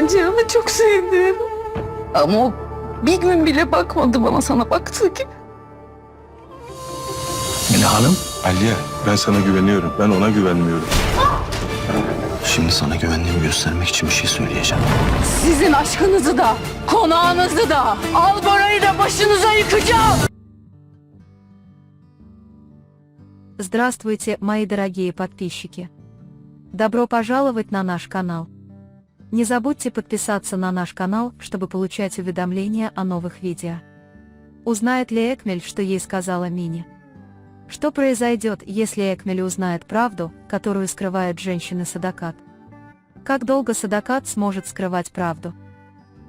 Ben Cihan'ı çok sevdim. Ama o bir gün bile bakmadı bana sana baktığı gibi. Mine Hanım, Aliye, ben sana güveniyorum. Ben ona güvenmiyorum. şimdi sana güvenliğimi göstermek için bir şey söyleyeceğim. Sizin aşkınızı da, konağınızı da, Albora'yı da başınıza yıkacağım. Здравствуйте, мои дорогие подписчики! Добро пожаловать на наш канал. Не забудьте подписаться на наш канал, чтобы получать уведомления о новых видео. Узнает ли Экмель, что ей сказала Мини? Что произойдет, если Экмель узнает правду, которую скрывает женщина Садакат? Как долго Садакат сможет скрывать правду?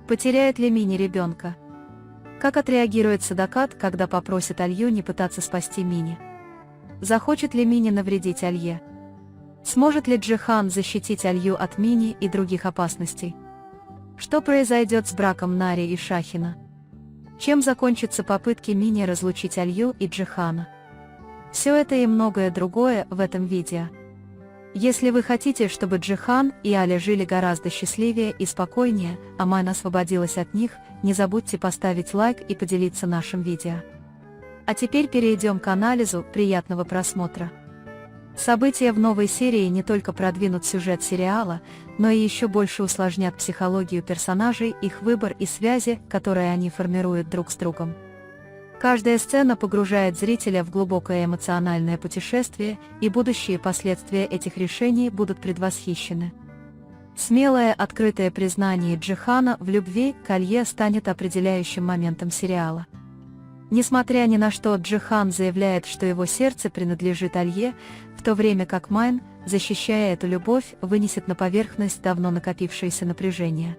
Потеряет ли Мини ребенка? Как отреагирует Садакат, когда попросит Алью не пытаться спасти Мини? Захочет ли Мини навредить Алье? Сможет ли Джихан защитить Алью от Мини и других опасностей? Что произойдет с браком Нари и Шахина? Чем закончатся попытки Мини разлучить Алью и Джихана? Все это и многое другое в этом видео. Если вы хотите, чтобы Джихан и Аля жили гораздо счастливее и спокойнее, а Майн освободилась от них, не забудьте поставить лайк и поделиться нашим видео. А теперь перейдем к анализу. Приятного просмотра. События в новой серии не только продвинут сюжет сериала, но и еще больше усложнят психологию персонажей, их выбор и связи, которые они формируют друг с другом. Каждая сцена погружает зрителя в глубокое эмоциональное путешествие, и будущие последствия этих решений будут предвосхищены. Смелое, открытое признание Джихана в любви к Алье станет определяющим моментом сериала. Несмотря ни на что, Джихан заявляет, что его сердце принадлежит Алье, в то время как Майн, защищая эту любовь, вынесет на поверхность давно накопившееся напряжение.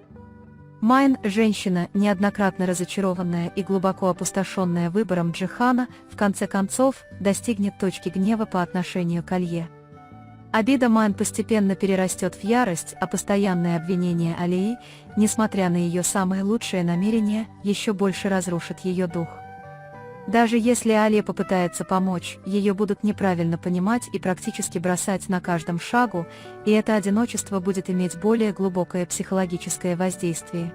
Майн, женщина, неоднократно разочарованная и глубоко опустошенная выбором Джихана, в конце концов, достигнет точки гнева по отношению к Алье. Обида Майн постепенно перерастет в ярость, а постоянное обвинение Алии, несмотря на ее самые лучшие намерения, еще больше разрушит ее дух. Даже если Алия попытается помочь, ее будут неправильно понимать и практически бросать на каждом шагу, и это одиночество будет иметь более глубокое психологическое воздействие.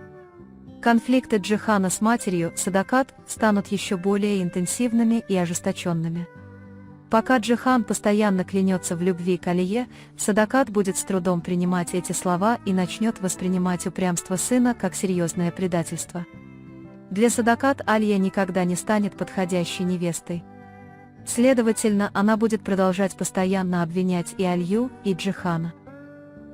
Конфликты Джихана с матерью, Садакат, станут еще более интенсивными и ожесточенными. Пока Джихан постоянно клянется в любви к Алие, Садакат будет с трудом принимать эти слова и начнет воспринимать упрямство сына как серьезное предательство. Для Садакат Алья никогда не станет подходящей невестой. Следовательно, она будет продолжать постоянно обвинять и Алью, и Джихана.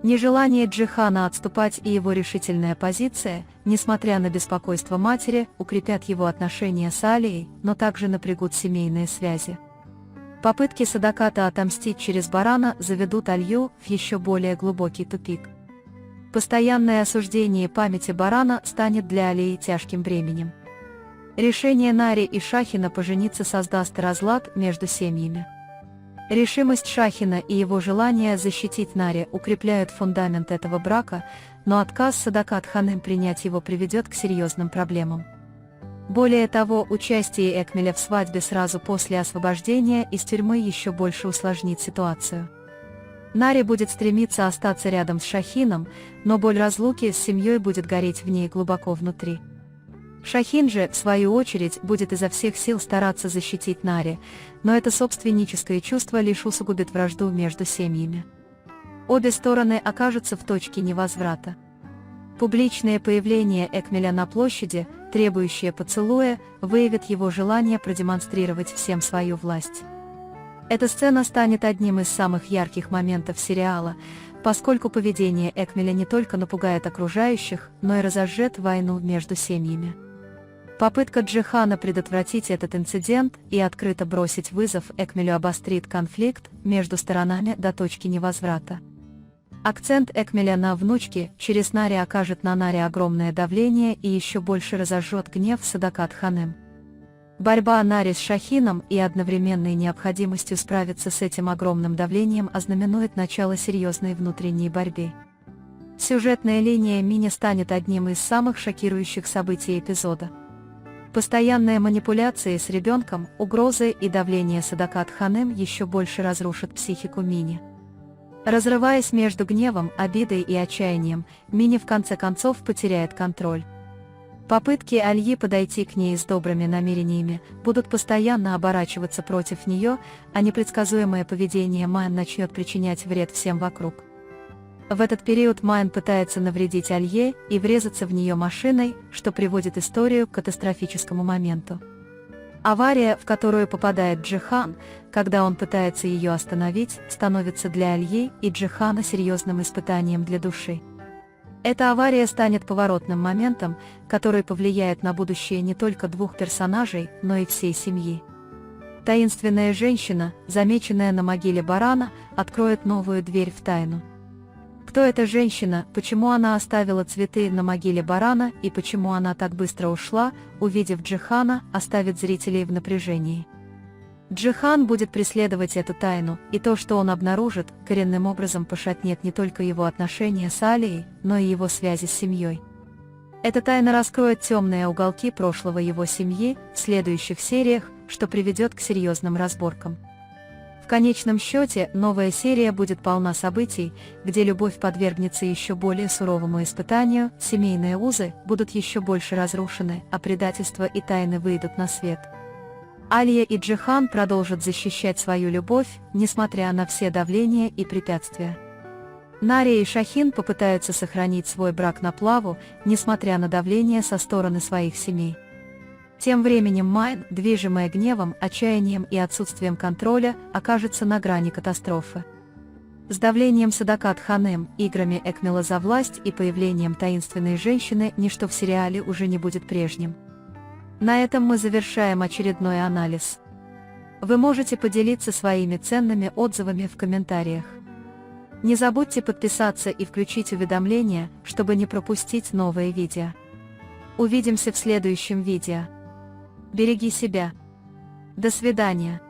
Нежелание Джихана отступать и его решительная позиция, несмотря на беспокойство матери, укрепят его отношения с Алией, но также напрягут семейные связи. Попытки Садаката отомстить через Барана заведут Алью в еще более глубокий тупик. Постоянное осуждение памяти Барана станет для Алии тяжким бременем. Решение Нари и Шахина пожениться создаст разлад между семьями. Решимость Шахина и его желание защитить Нари укрепляют фундамент этого брака, но отказ Садакат Ханым принять его приведет к серьезным проблемам. Более того, участие Экмеля в свадьбе сразу после освобождения из тюрьмы еще больше усложнит ситуацию. Нари будет стремиться остаться рядом с Шахином, но боль разлуки с семьей будет гореть в ней глубоко внутри. Шахин же, в свою очередь, будет изо всех сил стараться защитить Нари, но это собственническое чувство лишь усугубит вражду между семьями. Обе стороны окажутся в точке невозврата. Публичное появление Экмеля на площади, требующее поцелуя, выявит его желание продемонстрировать всем свою власть. Эта сцена станет одним из самых ярких моментов сериала, поскольку поведение Экмеля не только напугает окружающих, но и разожжет войну между семьями. Попытка Джихана предотвратить этот инцидент и открыто бросить вызов Экмелю обострит конфликт между сторонами до точки невозврата. Акцент Экмеля на внучке через Нари окажет на Нари огромное давление и еще больше разожжет гнев Садакат Ханым. Борьба Нари с Шахином и одновременной необходимостью справиться с этим огромным давлением ознаменует начало серьезной внутренней борьбы. Сюжетная линия Мини станет одним из самых шокирующих событий эпизода. Постоянные манипуляции с ребенком, угрозы и давление Садакат Ханым еще больше разрушат психику Мини. Разрываясь между гневом, обидой и отчаянием, Мини в конце концов потеряет контроль. Попытки Альи подойти к ней с добрыми намерениями будут постоянно оборачиваться против нее, а непредсказуемое поведение Майн начнет причинять вред всем вокруг. В этот период Майн пытается навредить Алье и врезаться в нее машиной, что приводит историю к катастрофическому моменту. Авария, в которую попадает Джихан, когда он пытается ее остановить, становится для Альи и Джихана серьезным испытанием для души. Эта авария станет поворотным моментом, который повлияет на будущее не только двух персонажей, но и всей семьи. Таинственная женщина, замеченная на могиле барана, откроет новую дверь в тайну. Кто эта женщина, почему она оставила цветы на могиле барана и почему она так быстро ушла, увидев Джихана, оставит зрителей в напряжении. Джихан будет преследовать эту тайну, и то, что он обнаружит, коренным образом пошатнет не только его отношения с Алией, но и его связи с семьей. Эта тайна раскроет темные уголки прошлого его семьи в следующих сериях, что приведет к серьезным разборкам. В конечном счете, новая серия будет полна событий, где любовь подвергнется еще более суровому испытанию, семейные узы будут еще больше разрушены, а предательство и тайны выйдут на свет. Алия и Джихан продолжат защищать свою любовь, несмотря на все давления и препятствия. Нария и Шахин попытаются сохранить свой брак на плаву, несмотря на давление со стороны своих семей. Тем временем Майн, движимая гневом, отчаянием и отсутствием контроля, окажется на грани катастрофы. С давлением Садакат Ханем, играми Экмела за власть и появлением таинственной женщины ничто в сериале уже не будет прежним. На этом мы завершаем очередной анализ. Вы можете поделиться своими ценными отзывами в комментариях. Не забудьте подписаться и включить уведомления, чтобы не пропустить новые видео. Увидимся в следующем видео. Береги себя. До свидания.